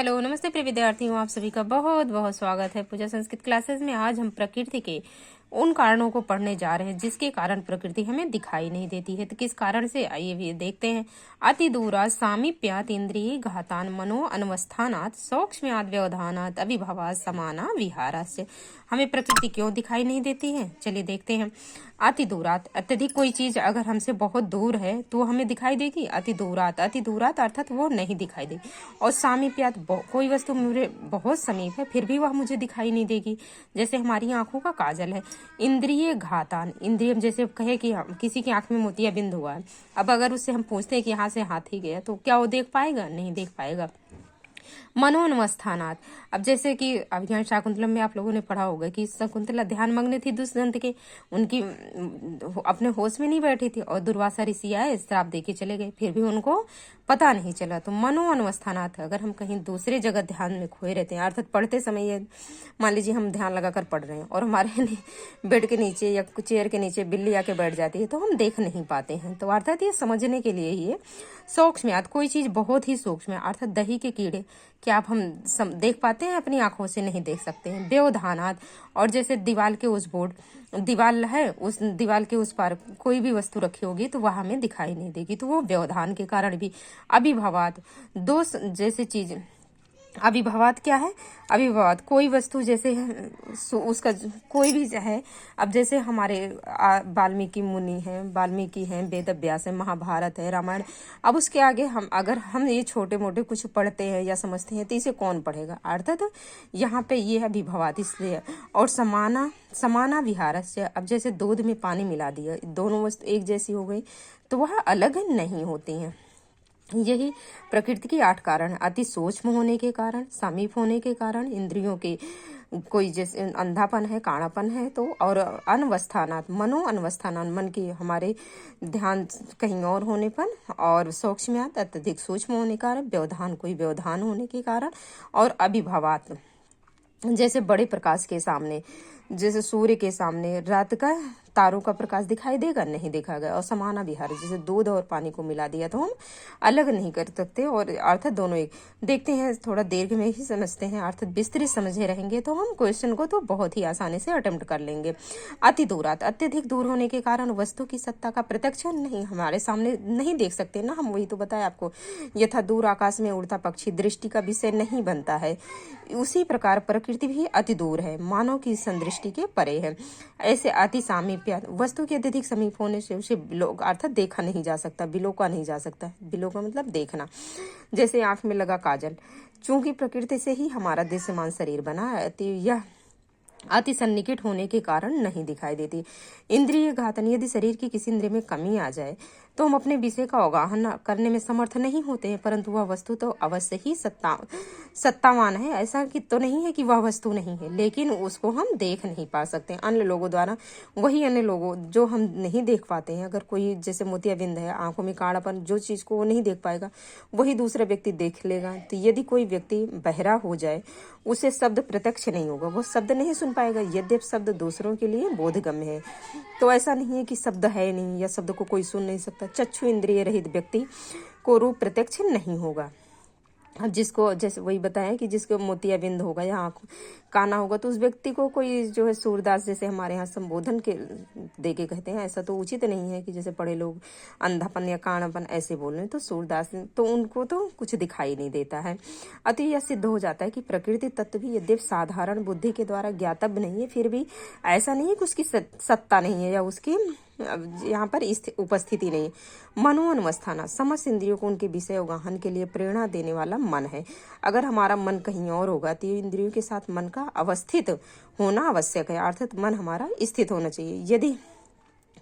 Hello नमस्ते प्रिय विद्यार्थियों, आप सभी का बहुत बहुत स्वागत है पूजा संस्कृत क्लासेस में। आज हम प्रकृति के उन कारणों को पढ़ने जा रहे हैं जिसके कारण प्रकृति हमें दिखाई नहीं देती है। तो किस कारण से, आइए भी देखते हैं। अति दूरात् सामीप्यात् इंद्रिय घातान मनो अनवस्थानात् सौक्ष्म्यात् व्यवधानात् अविभवात् समाना विहारास्य। हमें प्रकृति क्यों दिखाई नहीं देती है, चलिए देखते हैं। अति दूरात्, अत्यधिक कोई चीज अगर हमसे बहुत दूर है तो हमें दिखाई देगी। अति दूरात् अर्थात वो नहीं दिखाई देगी। और सामीप्यात्, कोई वस्तु मेरे बहुत समीप है फिर भी वह मुझे दिखाई नहीं देगी, जैसे हमारी आंखों का काजल है। इंद्रिय घातान, इंद्रिय जैसे कहे कि किसी की आंख में मोतियाबिंद हुआ है, अब अगर उससे हम पूछते हैं कि यहाँ से हाथी गया, तो क्या वो देख पाएगा? नहीं देख पाएगा। मनोन्वस्थानात्, अब जैसे कि अभिज्ञान शाकुंतलम में आप लोगों ने पढ़ा होगा कि शकुंतला ध्यान मग्न थी दुष्यंत के, उनकी अपने होश में नहीं बैठी थी और दुर्वासा ऋषि आए, श्राप दे के चले गए, फिर भी उनको पता नहीं चला। तो मनोअनवस्थानात्, अगर हम कहीं दूसरे जगह ध्यान में खोए रहते हैं, अर्थात पढ़ते समय मान लीजिए हम ध्यान लगाकर पढ़ रहे हैं और हमारे बेड के नीचे या चेयर के नीचे बिल्ली आके बैठ जाती है तो हम देख नहीं पाते हैं। तो अर्थात ये समझने के लिए ही सूक्ष्म्यात्, कोई चीज बहुत ही सूक्ष्म है, अर्थात दही के कीड़े क्या आप हम देख पाते हैं? अपनी आंखों से नहीं देख सकते हैं। व्यवधानात्, और जैसे दीवार के उस दीवार है, उस दीवार के उस पार कोई भी वस्तु रखी होगी तो वह हमें दिखाई नहीं देगी, तो वो व्यवधान के कारण भी। अभिभवात्, दो जैसे चीज, अभिभवात क्या है? अभिभवात कोई वस्तु जैसे है उसका कोई भी है। अब जैसे हमारे वाल्मीकि मुनि हैं, वाल्मीकि हैं, वेद व्यास है, महाभारत है, रामायण, अब उसके आगे अगर हम ये छोटे मोटे कुछ पढ़ते हैं या समझते हैं तो इसे कौन पढ़ेगा? अर्थात यहाँ पे ये अभिभवात इसलिए। और समाना विहारस्य, अब जैसे दूध में पानी मिला दिया, दोनों वस्तु एक जैसी हो गई तो वह अलग नहीं होती हैं। यही प्रकृति के 8 कारण। अति सूक्ष्म होने के कारण, समीप होने के कारण, इंद्रियों के कोई जैसे अंधापन है, काणापन है, तो और अनवस्थानात्, मनो अनवस्थानात्, मन की हमारे ध्यान कहीं और होने पर, और सूक्ष्म्यात् अत्यधिक सूक्ष्म होने के कारण, व्यवधान कोई व्यवधान होने के कारण, और अभिभवात् जैसे बड़े प्रकाश के सामने, जैसे सूर्य के सामने रात का तारों का प्रकाश दिखाई देगा? नहीं देखा गया। और समाना विहार, जैसे दूध और पानी को मिला दिया तो हम अलग नहीं कर सकते, और अर्थात दोनों एक। देखते हैं, थोड़ा देर में ही समझते हैं, अर्थात विस्तृत समझे रहेंगे तो हम क्वेश्चन को तो बहुत ही आसानी से अटेम्प्ट कर लेंगे। अति दूरात्, अत्यधिक दूर होने के कारण वस्तु की सत्ता का प्रत्यक्ष नहीं हमारे सामने नहीं देख सकते ना हम, वही तो बताया आपको। यथा दूर आकाश में उड़ता पक्षी दृष्टि का विषय नहीं बनता है, उसी प्रकार प्रकृति भी अति दूर है, मानव की संदृष्टि के परे है। ऐसे अति सामीप्य, वस्तु के अत्यधिक समीप होने से उसे अर्थात देखा नहीं जा सकता, बिलोका नहीं जा सकता। बिलोका मतलब देखना। जैसे आंख में लगा काजल, चूंकि प्रकृति से ही हमारा दृश्यमान शरीर बना है, यह अति सन्निकट होने के कारण नहीं दिखाई देती। इंद्रिय घातन, यदि शरीर की किसी इंद्रिय में कमी आ जाए तो हम अपने विषय का अवगाहन करने में समर्थ नहीं होते हैं, परंतु वह वस्तु तो अवश्य ही सत्तावान है। ऐसा कि तो नहीं है कि वह वस्तु नहीं है, लेकिन उसको हम देख नहीं पा सकते अन्य लोगों द्वारा। वही अन्य लोगों जो हम नहीं देख पाते हैं, अगर कोई जैसे मोतियाबिंद है, आंखों में काड़ापन, जो चीज को वो नहीं देख पाएगा वही दूसरा व्यक्ति देख लेगा। तो यदि कोई व्यक्ति बहरा हो जाए, उसे शब्द प्रत्यक्ष नहीं होगा, वो शब्द नहीं सुन पाएगा, यद्यप शब्द दूसरों के लिए बोधगम्य है। तो ऐसा नहीं है कि शब्द है नहीं या शब्द को कोई सुन नहीं सकता। चक्षु इंद्रिय रहित व्यक्ति को रूप प्रत्यक्ष नहीं होगा। अब जिसको जैसे वही बताया कि जिसको मोतियाबिंद होगा या आँख काना होगा, तो उस व्यक्ति को कोई जो है सूरदास जैसे हमारे यहाँ संबोधन के दे के कहते हैं, ऐसा तो उचित नहीं है कि जैसे बड़े लोग अंधापन या कानापन ऐसे बोल रहे हैं, तो सूरदास तो उनको तो कुछ दिखाई नहीं देता है। अतः यह सिद्ध हो जाता है कि प्रकृति तत्व भी यद्यप साधारण बुद्धि के द्वारा ज्ञातव्य नहीं है, फिर भी ऐसा नहीं है कि उसकी सत्ता नहीं है या उसकी यहाँ पर उपस्थिति नहीं। मनोअनवस्थाना, समस्त इंद्रियों को उनके विषय अवगाहन के लिए प्रेरणा देने वाला मन है। अगर हमारा मन कहीं और होगा तो इंद्रियों के साथ मन का अवस्थित होना आवश्यक है, अर्थात मन हमारा स्थित होना चाहिए। यदि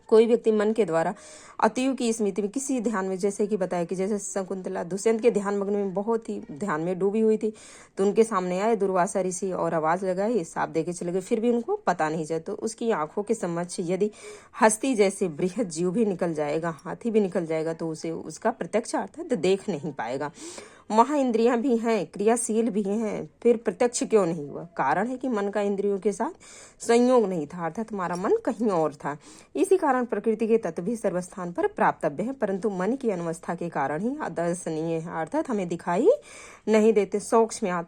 कोई व्यक्ति मन के द्वारा अतियु की स्मृति में किसी ध्यान में, जैसे कि बताया कि जैसे शकुंतला दुष्यंत के ध्यान मग्न में बहुत ही ध्यान में डूबी हुई थी, तो उनके सामने आए दुर्वासा ऋषि और आवाज लगाई, साप देके चले गए, फिर भी उनको पता नहीं चला। तो उसकी आंखों के समक्ष यदि हस्ती जैसे बृहद जीव भी निकल जाएगा, हाथी भी निकल जाएगा, तो उसे उसका प्रत्यक्ष अर्थात देख नहीं पाएगा। वहाँ इंद्रियां भी हैं, क्रियाशील भी हैं, फिर प्रत्यक्ष क्यों नहीं हुआ? कारण है कि मन का इंद्रियों के साथ संयोग नहीं था, अर्थात तुम्हारा मन कहीं और था। इसी कारण प्रकृति के तत्व भी सर्वस्थान पर प्राप्तव्य है, परंतु मन की अनवस्था के कारण ही अदर्शनीय है, अर्थात हमें दिखाई नहीं देते। सूक्ष्म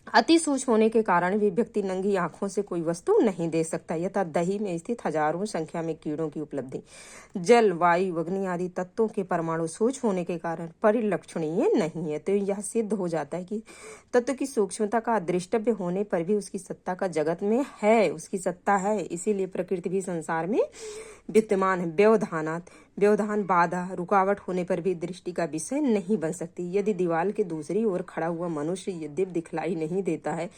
अति सूक्ष्म होने के कारण भी व्यक्ति नंगी आंखों से कोई वस्तु नहीं देख सकता। यथा दही में स्थित हजारों संख्या में कीड़ों की उपलब्धि, जल, वायु, अग्नि आदि तत्वों के परमाणु सूक्ष्म होने के कारण परिलक्षणीय नहीं है। तो यह सिद्ध हो जाता है कि तत्व की सूक्ष्मता का दृष्टव्य होने पर भी उसकी सत्ता का जगत में है, उसकी सत्ता है। इसीलिए प्रकृति भी संसार में विद्यमान है। व्यवधान, बाधा, रुकावट होने पर भी दृष्टि का विषय नहीं बन सकती। यदि दीवार के दूसरी ओर खड़ा हुआ मनुष्य यद्यपि दिखलाई नहीं देता है,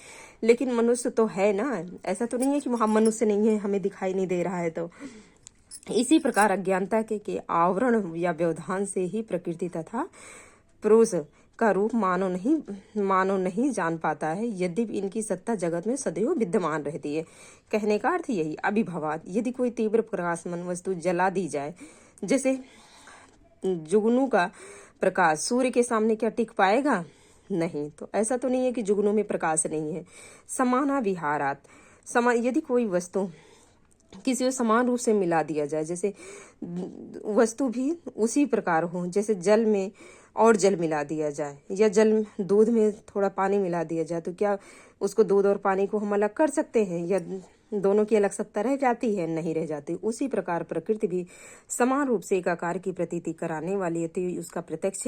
लेकिन मनुष्य तो है ना, ऐसा तो नहीं है कि वहां मनुष्य नहीं है, हमें दिखाई नहीं दे रहा है। तो इसी प्रकार अज्ञानता के आवरण या व्यवधान से ही प्रकृति तथा पुरुष का रूप मानो नहीं जान पाता है, यद्यपि इनकी सत्ता जगत में सदैव विद्यमान रहती है। कहने का अर्थ यही। अभिभवात, यदि कोई तीव्र प्रकाशमान वस्तु जला दी जाए, जैसे जुगनू का प्रकाश सूर्य के सामने क्या टिक पाएगा? नहीं। तो ऐसा तो नहीं है कि जुगनू में प्रकाश नहीं है। समाना विहारात, यदि कोई वस्तु किसी को समान रूप से मिला दिया जाए, जैसे वस्तु भी उसी प्रकार हो, जैसे जल में और जल मिला दिया जाए, या दूध में थोड़ा पानी मिला दिया जाए, तो क्या उसको दूध और पानी को हम अलग कर सकते हैं, या दोनों की अलग सत्ता रह जाती है? नहीं रह जाती। उसी प्रकार प्रकृति भी समान रूप से एक आकार की प्रतीति कराने वाली है, तो उसका प्रत्यक्ष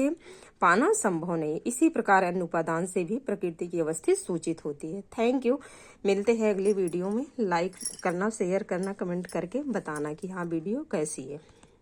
पाना संभव नहीं। इसी प्रकार अन्य उपादान से भी प्रकृति की अवस्था सूचित होती है। Thank you. मिलते हैं अगली वीडियो में। लाइक करना, शेयर करना, कमेंट करके बताना कि हाँ वीडियो कैसी है।